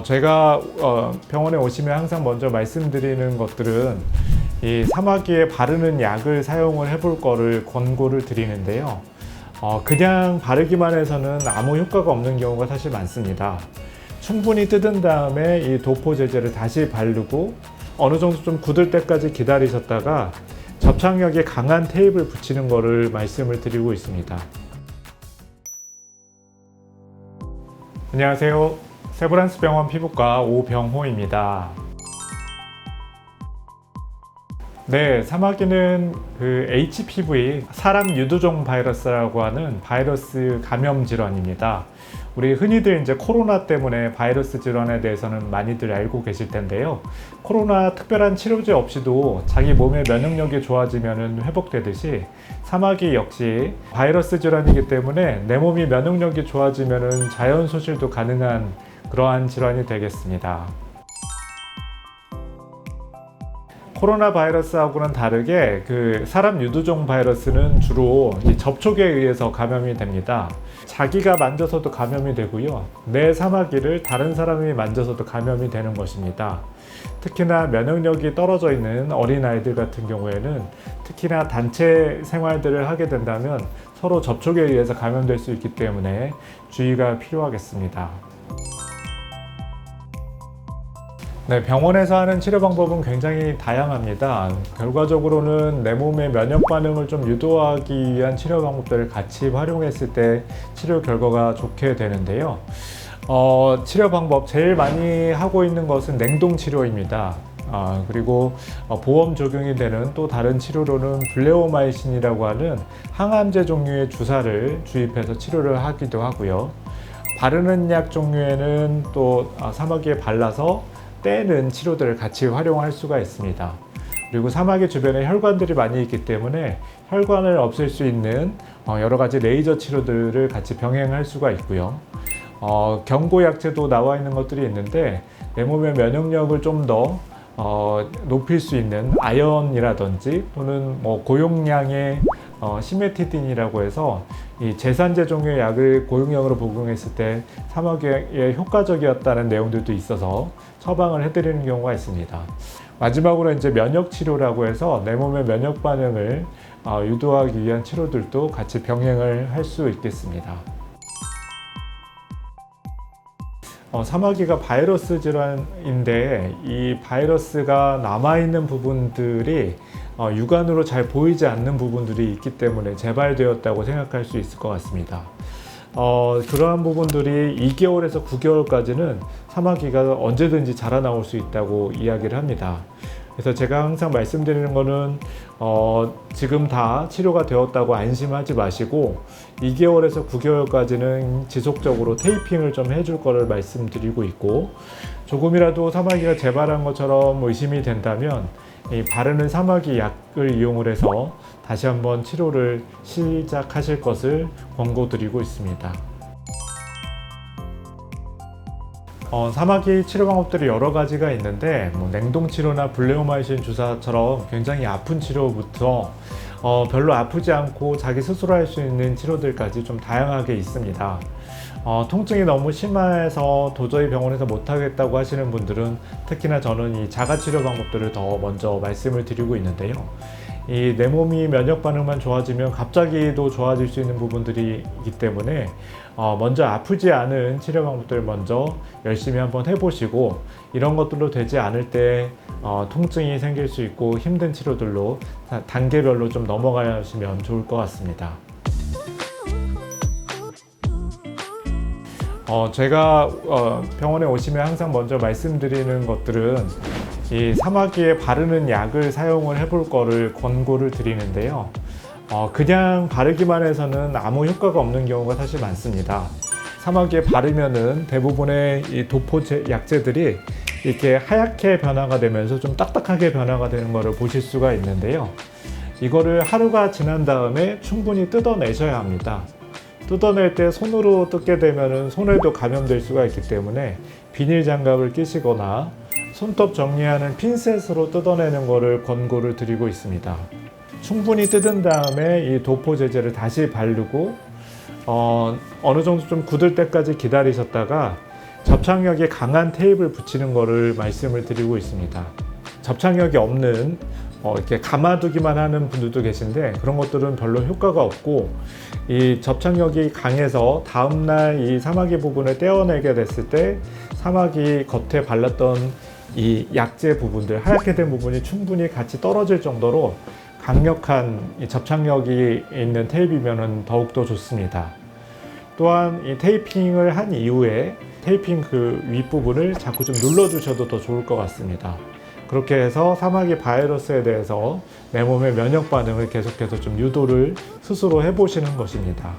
제가 병원에 오시면 항상 먼저 말씀드리는 것들은 이 사마귀에 바르는 약을 사용을 해볼 거를 권고를 드리는데요. 그냥 바르기만 해서는 아무 효과가 없는 경우가 사실 많습니다. 충분히 뜯은 다음에 이 도포 제제를 다시 바르고 어느 정도 좀 굳을 때까지 기다리셨다가 접착력이 강한 테이프를 붙이는 거를 말씀을 드리고 있습니다. 안녕하세요. 세브란스 병원 피부과 오병호입니다. 네, 사마귀는 HPV, 사람 유두종 바이러스라고 하는 바이러스 감염 질환입니다. 우리 흔히들 이제 코로나 때문에 바이러스 질환에 대해서는 많이들 알고 계실 텐데요. 코로나 특별한 치료제 없이도 자기 몸의 면역력이 좋아지면 회복되듯이 사마귀 역시 바이러스 질환이기 때문에 내 몸이 면역력이 좋아지면 자연 소실도 가능한 그러한 질환이 되겠습니다. 코로나 바이러스하고는 다르게 사람 유두종 바이러스는 주로 이 접촉에 의해서 감염이 됩니다. 자기가 만져서도 감염이 되고요. 내 사마귀를 다른 사람이 만져서도 감염이 되는 것입니다. 특히나 면역력이 떨어져 있는 어린아이들 같은 경우에는 특히나 단체 생활들을 하게 된다면 서로 접촉에 의해서 감염될 수 있기 때문에 주의가 필요하겠습니다. 네, 병원에서 하는 치료 방법은 굉장히 다양합니다. 결과적으로는 내 몸의 면역 반응을 좀 유도하기 위한 치료 방법들을 같이 활용했을 때 치료 결과가 좋게 되는데요. 치료 방법 제일 많이 하고 있는 것은 냉동 치료입니다. 그리고 보험 적용이 되는 또 다른 치료로는 블레오마이신이라고 하는 항암제 종류의 주사를 주입해서 치료를 하기도 하고요. 바르는 약 종류에는 또 사마귀에 발라서 떼는 치료들을 같이 활용할 수가 있습니다. 그리고 사마귀 주변에 혈관들이 많이 있기 때문에 혈관을 없앨 수 있는 여러 가지 레이저 치료들을 같이 병행할 수가 있고요. 경고 약제도 나와 있는 것들이 있는데 내 몸의 면역력을 좀 더 높일 수 있는 아연이라든지 또는 고용량의 시메티딘이라고 해서 이 제산제 종류의 약을 고용량으로 복용했을 때 사마귀에 효과적이었다는 내용들도 있어서 처방을 해드리는 경우가 있습니다. 마지막으로 이제 면역 치료라고 해서 내 몸의 면역 반응을 유도하기 위한 치료들도 같이 병행을 할 수 있겠습니다. 사마귀가 바이러스 질환인데 이 바이러스가 남아있는 부분들이 육안으로 잘 보이지 않는 부분들이 있기 때문에 재발되었다고 생각할 수 있을 것 같습니다. 그러한 부분들이 2개월에서 9개월까지는 사마귀가 언제든지 자라나올 수 있다고 이야기를 합니다. 그래서 제가 항상 말씀드리는 거는 지금 다 치료가 되었다고 안심하지 마시고 2개월에서 9개월까지는 지속적으로 테이핑을 좀 해줄 거를 말씀드리고 있고, 조금이라도 사마귀가 재발한 것처럼 의심이 된다면 이 바르는 사마귀 약을 이용을 해서 다시 한번 치료를 시작하실 것을 권고드리고 있습니다. 사마귀 치료 방법들이 여러 가지가 있는데 냉동 치료나 블레오마이신 주사처럼 굉장히 아픈 치료부터 별로 아프지 않고 자기 스스로 할 수 있는 치료들까지 좀 다양하게 있습니다. 통증이 너무 심해서 도저히 병원에서 못하겠다고 하시는 분들은 특히나 저는 이 자가치료 방법들을 더 먼저 말씀을 드리고 있는데요. 이 내 몸이 면역 반응만 좋아지면 갑자기도 좋아질 수 있는 부분들이 있기 때문에 먼저 아프지 않은 치료 방법들을 먼저 열심히 한번 해보시고, 이런 것들로 되지 않을 때 통증이 생길 수 있고 힘든 치료들로 단계별로 좀 넘어가시면 좋을 것 같습니다. 제가 병원에 오시면 항상 먼저 말씀드리는 것들은 이 사마귀에 바르는 약을 사용을 해볼 거를 권고를 드리는데요. 그냥 바르기만 해서는 아무 효과가 없는 경우가 사실 많습니다. 사마귀에 바르면은 대부분의 이 도포 약제들이 이렇게 하얗게 변화가 되면서 좀 딱딱하게 변화가 되는 것을 보실 수가 있는데요. 이거를 하루가 지난 다음에 충분히 뜯어내셔야 합니다. 뜯어낼 때 손으로 뜯게 되면 손에도 감염될 수가 있기 때문에 비닐 장갑을 끼시거나 손톱 정리하는 핀셋으로 뜯어내는 것을 권고를 드리고 있습니다. 충분히 뜯은 다음에 이 도포 제제를 다시 바르고 어느 정도 좀 굳을 때까지 기다리셨다가 접착력이 강한 테이프를 붙이는 것을 말씀을 드리고 있습니다. 접착력이 없는 이렇게 감아두기만 하는 분들도 계신데 그런 것들은 별로 효과가 없고, 이 접착력이 강해서 다음날 이 사마귀 부분을 떼어내게 됐을 때 사마귀 겉에 발랐던 이 약재 부분들, 하얗게 된 부분이 충분히 같이 떨어질 정도로 강력한 이 접착력이 있는 테이프이면 더욱더 좋습니다. 또한 이 테이핑을 한 이후에 테이핑 그 윗부분을 자꾸 좀 눌러주셔도 더 좋을 것 같습니다. 그렇게 해서 사마귀 바이러스에 대해서 내 몸의 면역 반응을 계속해서 좀 유도를 스스로 해보시는 것입니다.